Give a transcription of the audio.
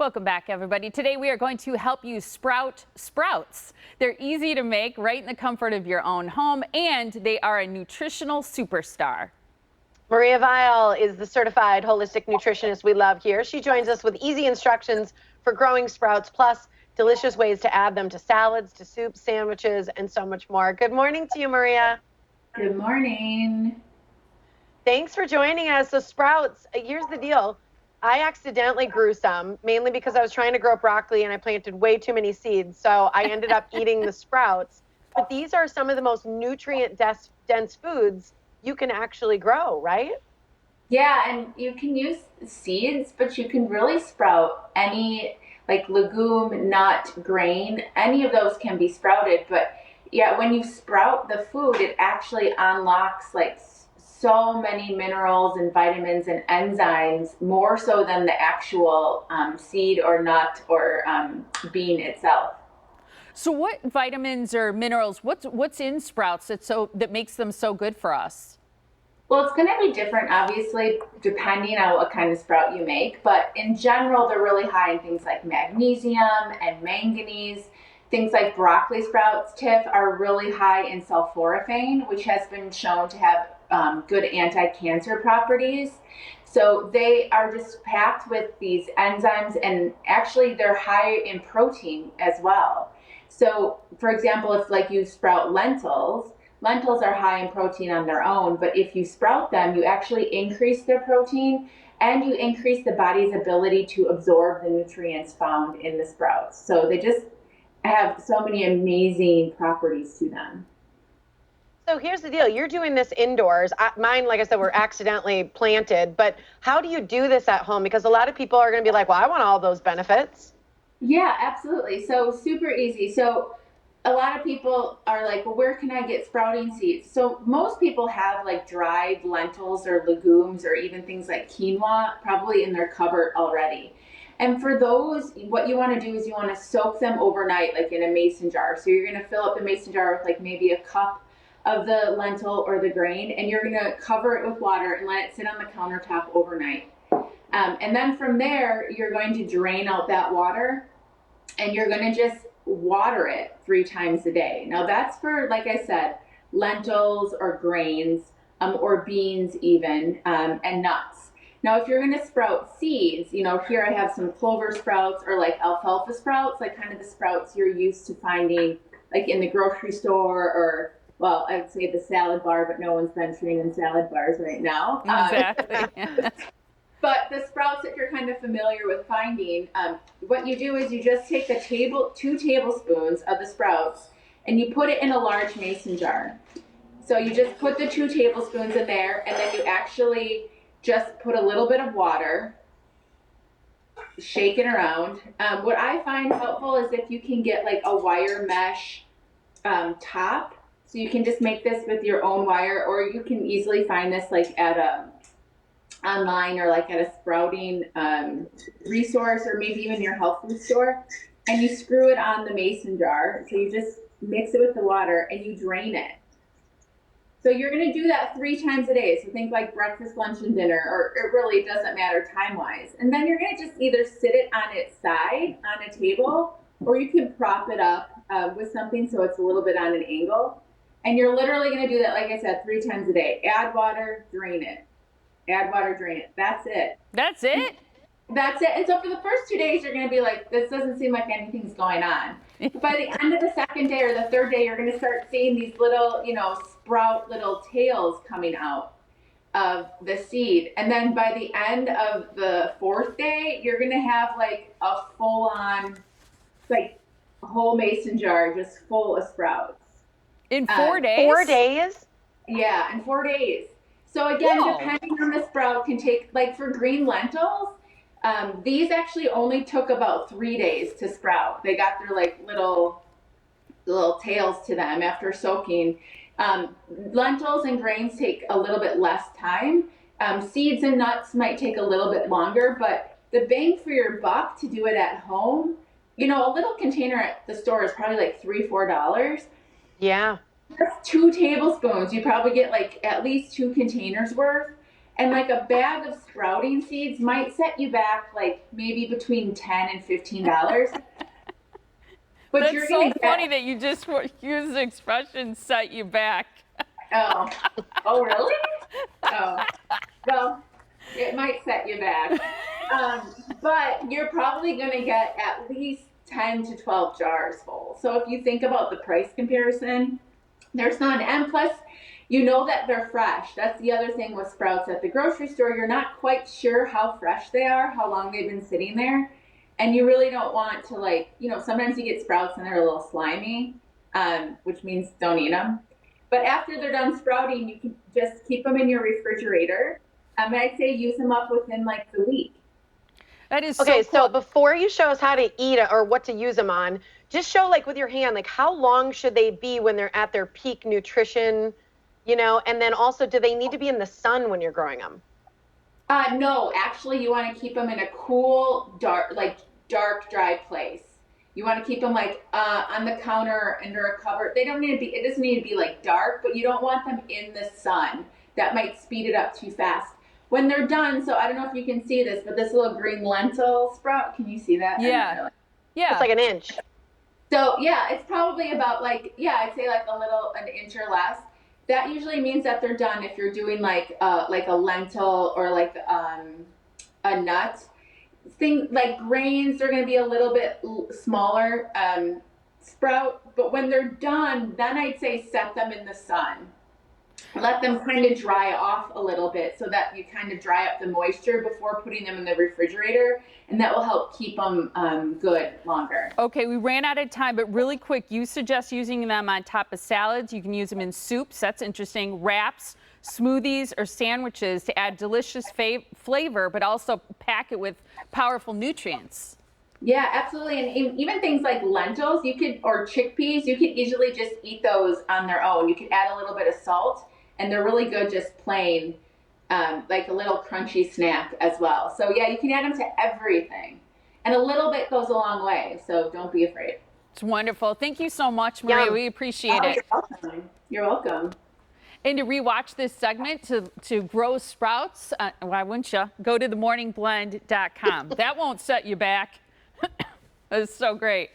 Welcome back, everybody. Today we are going to help you sprout sprouts. They're easy to make right in the comfort of your own home, and they are a nutritional superstar. Maria Viall is the certified holistic nutritionist we love here. She joins us with easy instructions for growing sprouts, plus delicious ways to add them to salads, to soups, sandwiches, and so much more. Good morning to you, Maria. Good morning. Thanks for joining us. So sprouts, here's the deal. I accidentally grew some, mainly because I was trying to grow broccoli and I planted way too many seeds. So I ended up eating the sprouts. But these are some of the most nutrient-dense foods you can actually grow, right? Yeah, and you can use seeds, but you can really sprout any like legume, nut, grain, any of those can be sprouted. But yeah, when you sprout the food, it actually unlocks like so many minerals and vitamins and enzymes, more so than the actual seed or nut or bean itself. So what vitamins or minerals, what's in sprouts that makes them so good for us? Well, it's going to be different, obviously, depending on what kind of sprout you make. But in general, they're really high in things like magnesium and manganese. Things like broccoli sprouts, Tiff, are really high in sulforaphane, which has been shown to have good anti-cancer properties. So they are just packed with these enzymes, and actually they're high in protein as well. So, for example, if like you sprout lentils are high in protein on their own, but if you sprout them, you actually increase their protein and you increase the body's ability to absorb the nutrients found in the sprouts. So they just have so many amazing properties to them. So here's the deal. You're doing this indoors. Mine, like I said, were accidentally planted. But how do you do this at home? Because a lot of people are going to be like, well, I want all those benefits. Yeah, absolutely. So super easy. So a lot of people are like, well, where can I get sprouting seeds? So most people have like dried lentils or legumes or even things like quinoa probably in their cupboard already. And for those, what you want to do is you want to soak them overnight, like in a mason jar. So you're going to fill up the mason jar with like maybe a cup of the lentil or the grain, and you're going to cover it with water and let it sit on the countertop overnight. And then from there, you're going to drain out that water, and you're going to just water it 3 times a day. Now that's for, like I said, lentils or grains or beans even, and nuts. Now, if you're going to sprout seeds, you know, here I have some clover sprouts or like alfalfa sprouts, like kind of the sprouts you're used to finding like in the grocery store or, well, I'd say the salad bar, but no one's venturing in salad bars right now. Exactly. But the sprouts that you're kind of familiar with finding, what you do is you just take 2 tablespoons of the sprouts and you put it in a large mason jar. So you just put the 2 tablespoons in there, and then you actually just put a little bit of water, shake it around. What I find helpful is if you can get like a wire mesh top. So you can just make this with your own wire, or you can easily find this like at online or like at a sprouting resource, or maybe even your health food store, and you screw it on the mason jar. So you just mix it with the water and you drain it. So you're going to do that 3 times a day. So think like breakfast, lunch, and dinner, or it really doesn't matter time-wise. And then you're going to just either sit it on its side on a table, or you can prop it up with something so it's a little bit on an angle. And you're literally going to do that, like I said, 3 times a day. Add water, drain it. Add water, drain it. That's it. That's it? That's it. And so for the first 2 days, you're going to be like, this doesn't seem like anything's going on. But by the end of the 2nd day or the 3rd day, you're going to start seeing these little, sprout little tails coming out of the seed. And then by the end of the 4th day, you're going to have like a full-on, like, whole mason jar just full of sprouts. In 4 days? 4 days? Yeah, in 4 days. So again, depending on the sprout, can take, like for green lentils, these actually only took about 3 days to sprout. They got their like little tails to them after soaking. Lentils and grains take a little bit less time. Seeds and nuts might take a little bit longer, but the bang for your buck to do it at home, a little container at the store is probably like $3-4. Yeah. That's 2 tablespoons. You probably get like at least 2 containers worth. And like a bag of sprouting seeds might set you back like maybe between $10 and $15. But That's you're so gonna get, funny that you just used the expression "set you back." oh, oh really? Oh, well, it might set you back. But you're probably gonna get at least 10 to 12 jars full. So if you think about the price comparison, there's none. And plus, you know that they're fresh. That's the other thing with sprouts at the grocery store. You're not quite sure how fresh they are, how long they've been sitting there. And you really don't want to, like, sometimes you get sprouts and they're a little slimy, which means don't eat them. But after they're done sprouting, you can just keep them in your refrigerator. And I'd say use them up within like the week. That is Okay, so cool. so before you show us how to eat it or what to use them on, just show like with your hand, like how long should they be when they're at their peak nutrition, and then also do they need to be in the sun when you're growing them? No, actually you want to keep them in a cool, dark, dry place. You want to keep them like on the counter under a cover. They don't need to be, it doesn't need to be like dark, but you don't want them in the sun. That might speed it up too fast. When they're done, so I don't know if you can see this, but this little green lentil sprout, can you see that? Yeah. Really. Yeah. It's like an inch. So yeah, it's probably about like, I'd say like an inch or less. That usually means that they're done if you're doing like a lentil or like a nut. Things like grains, they're going to be a little bit smaller sprout, but when they're done, then I'd say set them in the sun. Let them kind of dry off a little bit so that you kind of dry up the moisture before putting them in the refrigerator, and that will help keep them good longer. Okay, we ran out of time, but really quick, you suggest using them on top of salads. You can use them in soups. That's interesting. Wraps, smoothies, or sandwiches to add delicious flavor, but also pack it with powerful nutrients. Yeah, absolutely. And even things like lentils, or chickpeas, you could easily just eat those on their own. You could add a little bit of salt, and they're really good just plain, like a little crunchy snack as well. So yeah, you can add them to everything. And a little bit goes a long way, so don't be afraid. It's wonderful. Thank you so much, Maria. Yum. We appreciate it. You're welcome. You're welcome. And to rewatch this segment, to grow sprouts, why wouldn't you? Go to themorningblend.com. That won't set you back. That's so great.